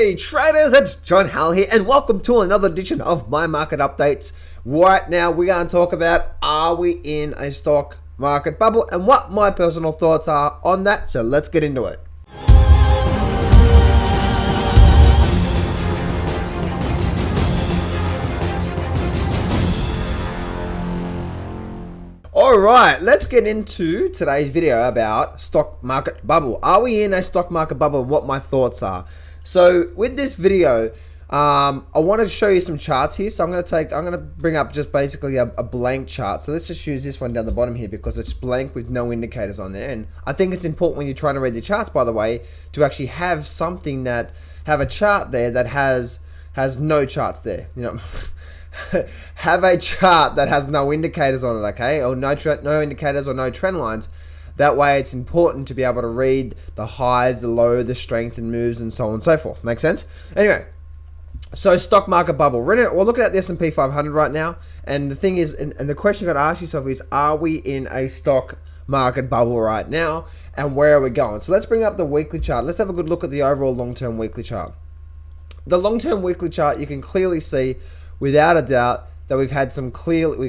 Hey traders, it's John Hall here and welcome to another edition of my market updates. Right now we're going to talk about, are we in a stock market bubble, and what my personal thoughts are on that. So let's get into it. Alright, let's get into today's video about stock market bubble. Are we in a stock market bubble and what my thoughts are? So with this video, I want to show you some charts here. So I'm going to bring up just basically a blank chart. So let's just use this one down the bottom here because it's blank with no indicators on there. And I think it's important when you're trying to read the charts, by the way, to actually have something that, have a chart there that has no charts there, you know. Have a chart that has no indicators on it, okay, or no indicators or no trend lines. That way it's important to be able to read the highs, the low, the strength and moves and so on and so forth. Make sense? Anyway, so stock market bubble. We're looking at the S&P 500 right now, and the thing is, and the question you got to ask yourself is, are we in a stock market bubble right now, and where are we going? So let's bring up the weekly chart. Let's have a good look at the overall long-term weekly chart. The long-term weekly chart, you can clearly see without a doubt that we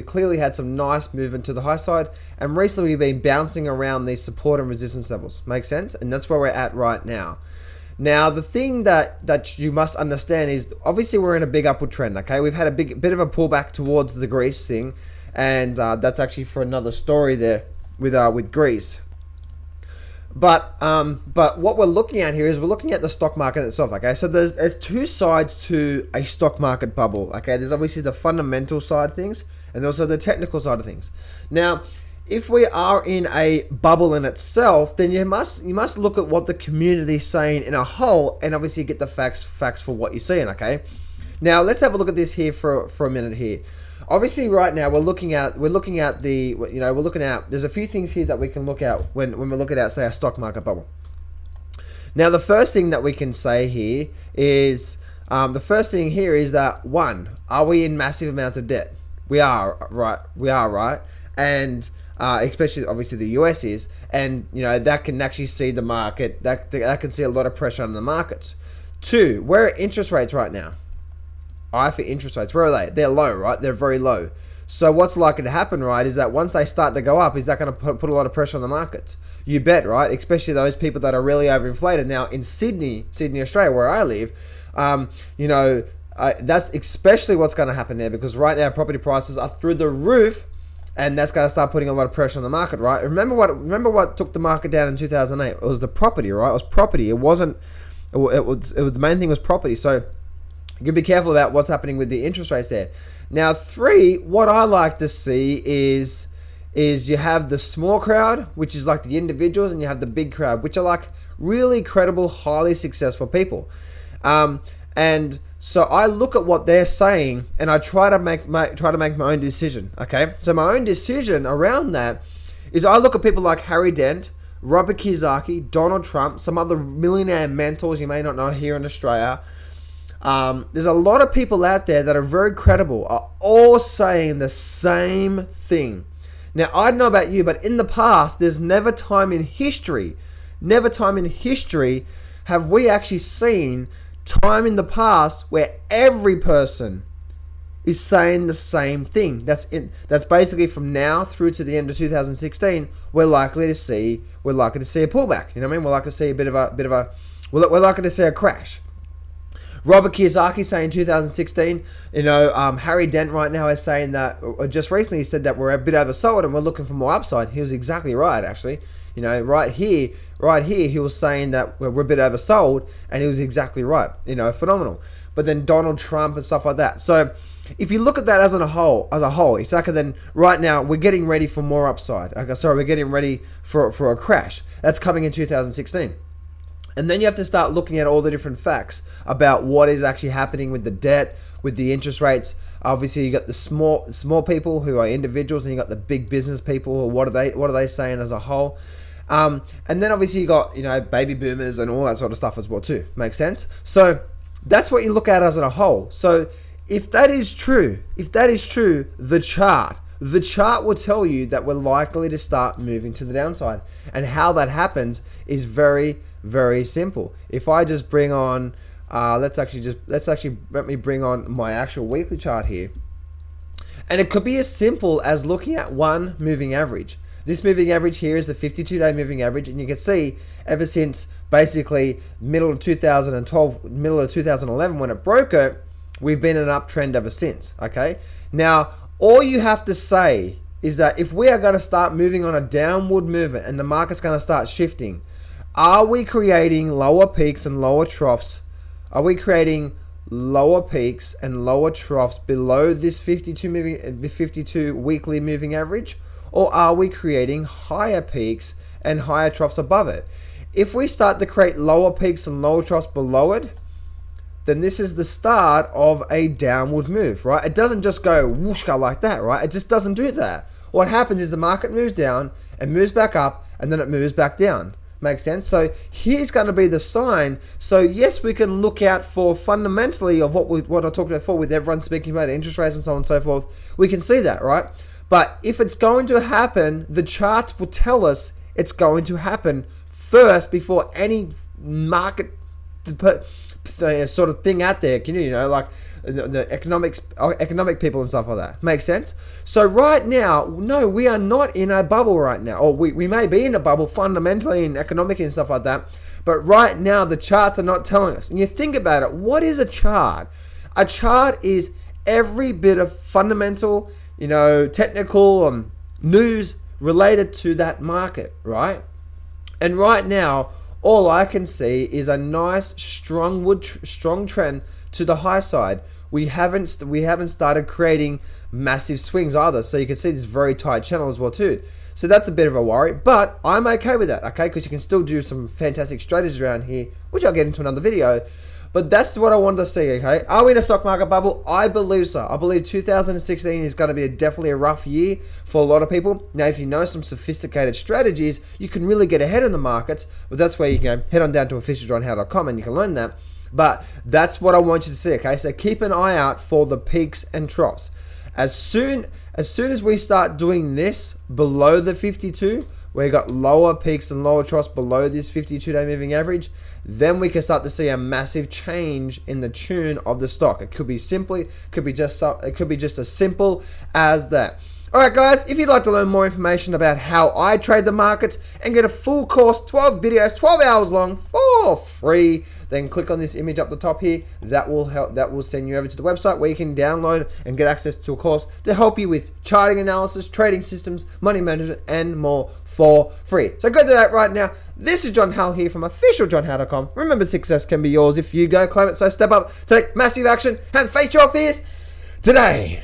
clearly had some nice movement to the high side, and recently we've been bouncing around these support and resistance levels. Make sense? And that's where we're at right now. Now, the thing that you must understand is, obviously we're in a big upward trend, okay? We've had a bit of a pullback towards the Greece thing, and that's actually for another story there with Greece. But what we're looking at here is we're looking at the stock market itself, okay? So there's two sides to a stock market bubble, okay? There's obviously the fundamental side of things and also the technical side of things. Now, if we are in a bubble in itself, then you must look at what the community is saying in a whole, and obviously get the facts for what you're seeing, okay? Now, let's have a look at this here for a minute here. Obviously, right now we're looking at there's a few things here that we can look at when we're looking at, say, a stock market bubble. Now, the first thing that we can say here is that, one, are we in massive amounts of debt? We are, right? And especially obviously the US is, and that can actually see the market, that can see a lot of pressure on the markets. Two, where are interest rates right now? For interest rates, where are they? They're low, right? They're very low. So what's likely to happen, right, is that once they start to go up, is that going to put a lot of pressure on the markets? You bet, right? Especially those people that are really overinflated. Now in Sydney, Australia, where I live, that's especially what's going to happen there, because right now property prices are through the roof, and that's going to start putting a lot of pressure on the market, right? Remember what took the market down in 2008? It was the property, right? It was property. It was the main thing was property. So you be careful about what's happening with the interest rates there. Now, three, what I like to see is you have the small crowd, which is like the individuals, and you have the big crowd, which are like really credible, highly successful people. And so I look at what they're saying, and I try to make my own decision. Okay, so my own decision around that is I look at people like Harry Dent, Robert Kiyosaki, Donald Trump, some other millionaire mentors you may not know here in Australia. There's a lot of people out there that are very credible, are all saying the same thing. Now, I don't know about you, but in the past, there's never time in history have we actually seen time in the past where every person is saying the same thing. That's basically from now through to the end of 2016. We're likely to see a pullback. You know what I mean? We're likely to see we're likely to see a crash. Robert Kiyosaki saying 2016, Harry Dent right now is saying that, just recently he said that we're a bit oversold and we're looking for more upside. He was exactly right, actually. Right here, he was saying that we're a bit oversold, and he was exactly right. Phenomenal. But then Donald Trump and stuff like that. So if you look at that as a whole, it's like, then right now we're getting ready for more upside. We're getting ready for a crash. That's coming in 2016. And then you have to start looking at all the different facts about what is actually happening with the debt, with the interest rates. Obviously, you got the small people who are individuals, and you got the big business people. What are they saying as a whole? And then obviously you got baby boomers and all that sort of stuff as well too. Makes sense? So that's what you look at as a whole. So if that is true, the chart will tell you that we're likely to start moving to the downside. And how that happens is very, very simple. If I just bring on Let me bring on my actual weekly chart here. And it could be as simple as looking at one moving average. This moving average here is the 52-day moving average, and you can see ever since basically middle of 2012, middle of 2011 when it broke it, we've been in an uptrend ever since, okay? Now, all you have to say is that if we are going to start moving on a downward movement and the market's going to start shifting, are we creating lower peaks and lower troughs? Are we creating lower peaks and lower troughs below this 52 weekly moving average, or are we creating higher peaks and higher troughs above it? If we start to create lower peaks and lower troughs below it, then this is the start of a downward move, right? It doesn't just go whoosh like that, right? It just doesn't do that. What happens is the market moves down and moves back up, and then it moves back down. Makes sense? So here's going to be the sign. So yes, we can look out for fundamentally of what I talked about before with everyone speaking about the interest rates and so on and so forth. We can see that, right? But if it's going to happen, the charts will tell us it's going to happen first before any market sort of thing out there. Can you know, like the economic people and stuff like that. Makes sense? So right now, no, we are not in a bubble right now. Or we may be in a bubble fundamentally and economically and stuff like that. But right now, the charts are not telling us. And you think about it, what is a chart? A chart is every bit of fundamental, you know, technical news related to that market, right? And right now, all I can see is a nice strong trend to the high side. We haven't started creating massive swings either. So you can see this very tight channel as well too. So that's a bit of a worry, but I'm okay with that, okay? Because you can still do some fantastic strategies around here, which I'll get into another video. But that's what I wanted to see, okay? Are we in a stock market bubble? I believe so. I believe 2016 is going to be definitely a rough year for a lot of people. Now, if you know some sophisticated strategies, you can really get ahead in the markets. But that's where you can head on down to officialjohnhowe.com and you can learn that. But that's what I want you to see, okay? So keep an eye out for the peaks and troughs. As soon as we start doing this below the 52, where you got lower peaks and lower troughs below this 52-day moving average, then we can start to see a massive change in the tune of the stock. It could be just as simple as that. All right, guys, if you'd like to learn more information about how I trade the markets and get a full course, 12 videos, 12 hours long for free, then click on this image up the top here. That will help. That will send you over to the website where you can download and get access to a course to help you with charting analysis, trading systems, money management, and more for free. So go to that right now. This is John Howe here from officialjohnhowe.com. Remember, success can be yours if you go claim it. So step up, take massive action, and face your fears today.